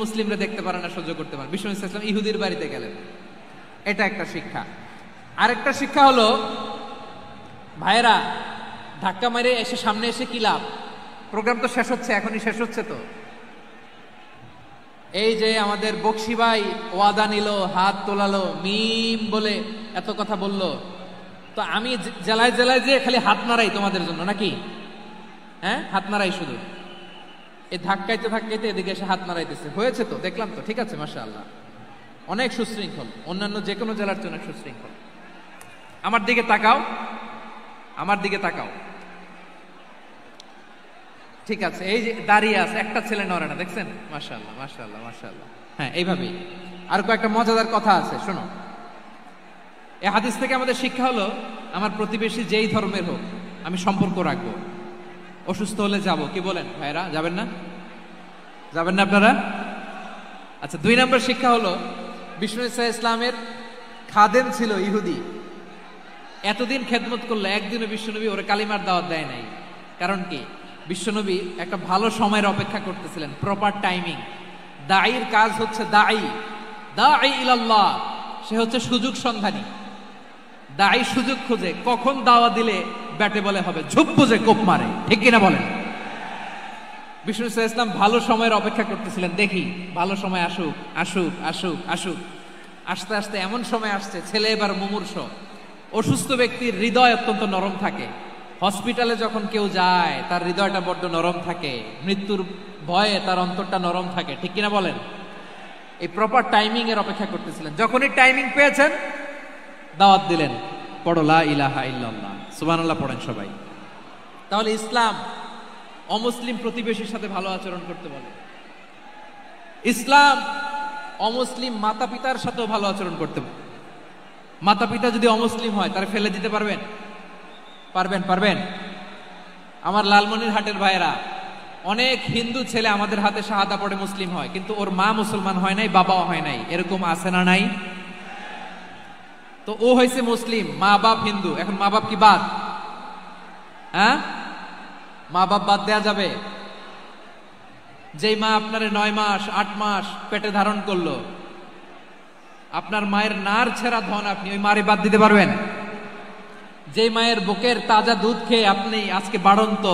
মুসলিমরা দেখতে পারে না, সহ্য করতে পারে। বিষ্ণু ইসলাম ইহুদির বাড়িতে গেলেন, এটা একটা শিক্ষা। আরেকটা শিক্ষা হলো, ভাইরা ধাক্কা মারে এসে সামনে এসে কি লাভ? প্রোগ্রাম তো শেষ হচ্ছে, এখনই শেষ হচ্ছে। তো এই যে আমাদের বকশি ভাই ওয়াদা নিল, হাত তোলালো, মিম বলে এত কথা বললো, তো আমি জেলায় জেলায় যে খালি হাত নাড়াই তোমাদের জন্য নাকি? হ্যাঁ, হাত নাড়াই শুধু। এই ধাক্কাইতে ধাক্কাইতে এদিকে এসে হাত নাড়াইতেছে, হয়েছে তো, দেখলাম তো, ঠিক আছে, মাশাআল্লাহ, অনেক সুশৃঙ্খল, অন্যান্য যে কোনো জেলার জন্য সুশৃঙ্খল। আমার দিকে তাকাও, আমার দিকে তাকাও, ঠিক আছে। এই যে দাঁড়িয়ে আছে, একটা ছেলে নড়ে না, দেখছেন? মাশাআল্লাহ, মাশাআল্লাহ, মাশাআল্লাহ। হ্যাঁ, এইভাবেই। আর কয়েকটা মজাদার কথা আছে, শোনো। এই হাদিস থেকে আমাদের শিক্ষা হলো, আমার প্রতিবেশী যেই ধর্মের হোক আমি সম্পর্ক রাখবো। অসুস্থ হলে যাব, কি বলেন ভাইরা? যাবেন না? যাবেন না আপনারা? আচ্ছা, 2 নম্বর শিক্ষা হলো, বিষ্ণু ইসলামের খাদেম ছিল ইহুদি, এতদিন খেদমত করলো, একদিনও বিশ্বনবী ওরে কালিমার দাওয়াত দেয় নাই। কারণ কি? বিশ্বনবী একটা ভালো সময়ের অপেক্ষা করতেছিলেন, প্রপার টাইমিং। দাঈর কাজ হচ্ছে দাঈ ইলাল্লাহ, সে হচ্ছে সুযোগ সন্ধানী। দাঈ সুযোগ খোঁজে, কখন দাওয়া দিলে ব্যাটে বলে হবে, ঝুপ বুঝে কোপ মারে, ঠিক কিনা বলেন? বিষ্ণু ইসলাম ভালো সময়ের অপেক্ষা করতেছিলেন, দেখি ভালো সময় আসুক আসুক আসুক আসুক। আস্তে আস্তে এমন সময় আসছে, ছেলে এবার মুমূর্ষ। অসুস্থ ব্যক্তির হৃদয় অত্যন্ত নরম থাকে। হসপিটালে যখন কেউ যায় তার হৃদয়টা বড্ড নরম থাকে, মৃত্যুর ভয়ে তার অন্তরটা নরম থাকে, ঠিক কিনা বলেন? এই প্রপার টাইমিং এর অপেক্ষা করতেছিলেন। যখনই টাইমিং পেয়েছেন, দাওয়াত দিলেন, পড়ো লা ইলাহা ইল্লাল্লাহ, সুবহানাল্লাহ পড়েন সবাই। তাহলে ইসলাম অমুসলিম প্রতিবেশীর সাথে ভালো আচরণ করতে বলে। ইসলাম অমুসলিম মাতা পিতার সাথেও ভালো আচরণ করতে বলে। মাতা পিতা যদি অমুসলিম হয়, তারা ফেলে দিতে পারবেন? পারবেন? আমার লালমনিরহাটের ভাইয়েরা, অনেক হিন্দু ছেলে আমাদের হাতে শাহাদা পড়ে মুসলিম হয়, কিন্তু ওর মা মুসলমান হয় নাই, বাবাও হয় নাই। এরকম আছে না নাই? তো ও হয়েছে মুসলিম, মা বাপ হিন্দু, এখন মা বাপ কি বাদ? হ্যাঁ, মা বাপ বাদ দেয়া যাবে? যেই মা আপনারে 9 মাস 8 মাস পেটে ধারণ করলো, আপনার মায়ের নার ছেঁড়া ধন, আপনি ওই মারে বাদ দিতে পারবেন? যে মায়ের বুকের তাজা দুধ খেয়ে আপনি আজকে বাড়ন্ত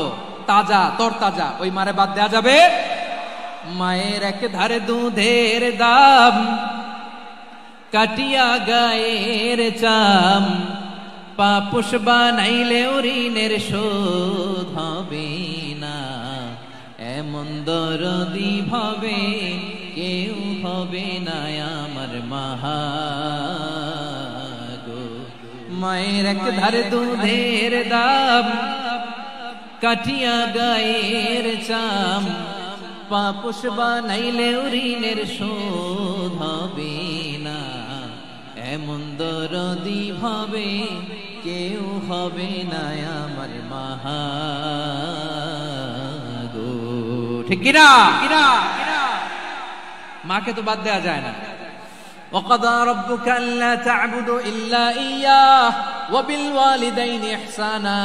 তাজা তরতাজা, ওই মারে বাদ দেয়া যাবে? মায়ের এক ধারে দুধের দাম, কাটিয়া গায়ের চাম, পাপুষ বানাইলে ঋণের শোধ হবে না। এমন দরদি ভাবে কেউ হবে না আমার মাহা। মায়ের এক ধারে দুধের দাম, কাটিয়া গায়ের চাম, পাপুষ বানাইলে ঋণের শোধ হবে না। এমন দরদি ভাবে কেউ হবে না আমার মাহা গো, ঠিক কিনা? মাকে তো বাদ দেওয়া যায় না। وَقَضَى رَبُّكَ أَلَّا تَعْبُدُوا إِلَّا إِيَّاهُ وَبِالْوَالِدَيْنِ إِحْسَانًا।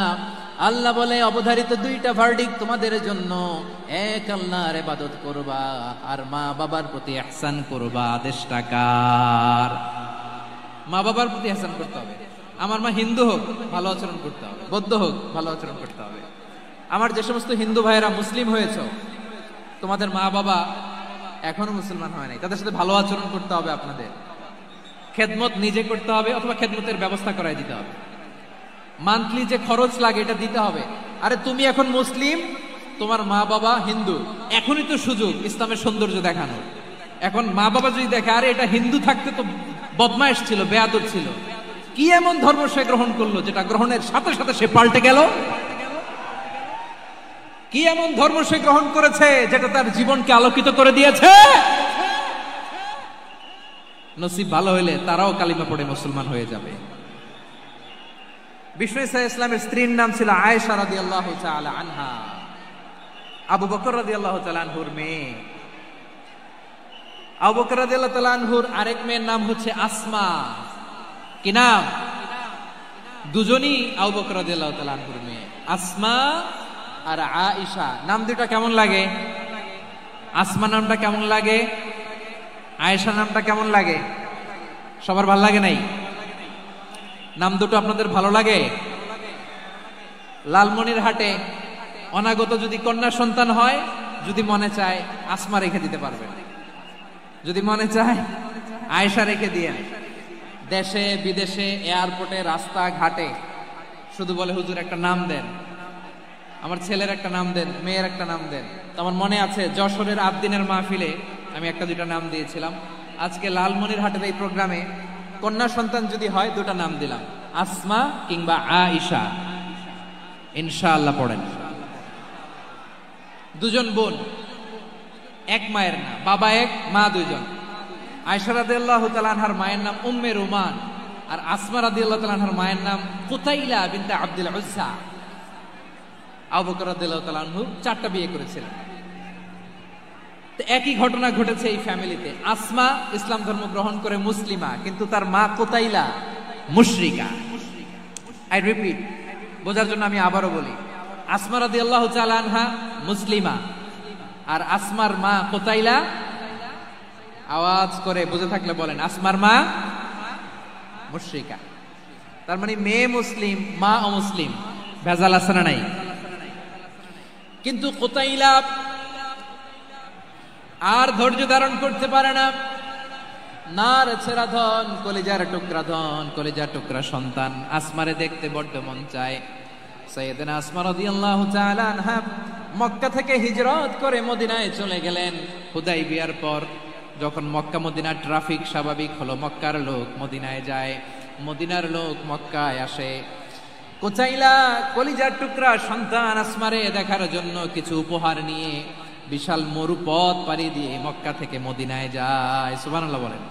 আল্লাহ বলে, অবধারিত 2টা ভার্ডিক্ট তোমাদের জন্য, এক আল্লাহর ইবাদত করবা আর মা বাবার প্রতি ইহসান করবা। আদেশটা কার? মা বাবার প্রতি ইহসান করতে হবে। আমার মা হিন্দু হোক, ভালো আচরণ করতে হবে, বৌদ্ধ হোক, ভালো আচরণ করতে হবে। আমার যে সমস্ত হিন্দু ভাইয়েরা মুসলিম হয়েছে, তোমাদের মা বাবা এখনো মুসলমান হয় নাই, তাদের সাথে ভালো আচরণ করতে হবে। আপনাদের খেদমত নিজে করতে হবে, অথবা খেদমতের ব্যবস্থা করাই দিতে হবে। মান্থলি যে খরচ লাগে এটা দিতে হবে। আরে তুমি এখন মুসলিম, তোমার মা বাবা হিন্দু, এখনই তো সুযোগ ইসলামের সৌন্দর্য দেখানোর। এখন মা বাবা যদি দেখে, আরে এটা হিন্দু থাকতে তো বদমাইশ ছিল, বেয়াদব ছিল, কি এমন ধর্ম সে গ্রহণ করলো যেটা গ্রহণের সাথে সাথে সে পাল্টে গেল? কি এমন ধর্ম সে গ্রহণ করেছে যেটা তার জীবনকে আলোকিত করে দিয়েছে? নসিব ভালো হইলে তারাও কালিমা পড়ে মুসলমান হয়ে যাবে। বিষ্ণু ইসলামের স্ত্রীর নাম ছিল আয়েশা রাদিয়াল্লাহু তাআলা আনহা, আবু বকর রাদিয়াল্লাহু তাআলা আনহুর মেয়ে। আবু বকর রাদিয়াল্লাহু তাআলা আনহুর আরেক মেয়ের নাম হচ্ছে আসমা। কি নাম? দুজনই আবু বকর রাদিয়াল্লাহু তাআলা আনহুর মেয়ে, আসমা আর আয়েশা। নাম দুটো কেমন লাগে? আসমা নামটা কেমন লাগে? আয়েশা নামটা কেমন লাগে? সবার ভালো লাগে নাই? নাম দুটো আপনাদের ভালো লাগে? লালমনিরহাটে অনাগত যদি কন্যা সন্তান হয়, যদি মনে চায় আসমা রেখে দিতে পারবেন, যদি মনে চায় আয়েশা রেখে দিয়ে। দেশে বিদেশে এয়ারপোর্টে রাস্তা ঘাটে শুধু বলে হুজুর একটা নাম দেন, আমার ছেলের একটা নাম দেন, মেয়ের একটা নাম দেন। তো আমার মনে আছে যশোরের আবদিনের মাহফিলে আমি একটা দুইটা নাম দিয়েছিলাম। আজকে লালমনিরহাটের এই প্রোগ্রামে কন্যা সন্তান যদি হয় দুটা নাম দিলাম, আসমা কিংবা আয়েশা। ইনশাআল্লাহ পড়েন। দুজন বোন, এক মায়ের না, বাবা এক মা দুইজন। আয়েশা রাদিয়াল্লাহু তাআলা আনহার মায়ের নাম উম্মে রুমান, আর আসমা রাদিয়াল্লাহু তাআলা আনহার মায়ের নাম কুতাইলা বিনতে আব্দুল উজ্জা। আবু বকর রাদিয়াল্লাহু তাআলা আনহু 4টা বিয়ে করেছিলেন। তো একই ঘটনা ঘটেছে এই ফ্যামিলিতে। আসমা ইসলাম ধর্ম গ্রহণ করে মুসলিমা, কিন্তু তার মা কুতাইলা মুশরিকা। আই রিপিট, বোঝার জন্য আমি আবারও বলি, আসমা রাদিয়াল্লাহু তাআলা আনহা মুসলিমা, আর আসমার মা কুতাইলা, আওয়াজ করে বুঝে থাকলে বলেন, আসমার মা মুশরিকা। তার মানে মেয়ে মুসলিম, মা অমুসলিম। ভেজাল আছে না নাই? কিন্তু কুতাইলা আর ধৈর্য ধারণ করতে পারে না। নার ছেড়া ধন, কলিজার টুকরা ধন, কলিজার টুকরা সন্তান আসমারে দেখতে বড্ড মন চায়। সাইয়েদনা আসমা রাদিয়াল্লাহু তাআলা আনহা মক্কা থেকে হিজরত করে মদিনায় চলে গেলেন। হুদাইবিয়ার পর যখন মক্কা মদিনার ট্রাফিক স্বাভাবিক হলো, মক্কার লোক মদিনায় যায়, মদিনার লোক মক্কায় আসে। কুতাইলা কলিজার টুকরা সন্তান আসমারে দেখার জন্য কিছু উপহার নিয়ে বিশাল মরুপথ পাড়ি দিয়ে মক্কা থেকে মদিনায় যায়। সুবহানাল্লাহ বলেন।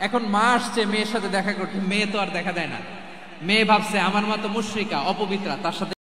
এখন মা আসছে মেয়ের সাথে দেখা করতে, মেয়ে তো আর দেখা দেয় না। মেয়ে ভাবছে আমার মা তো মুশরিকা, অপবিত্রা, তার সাথে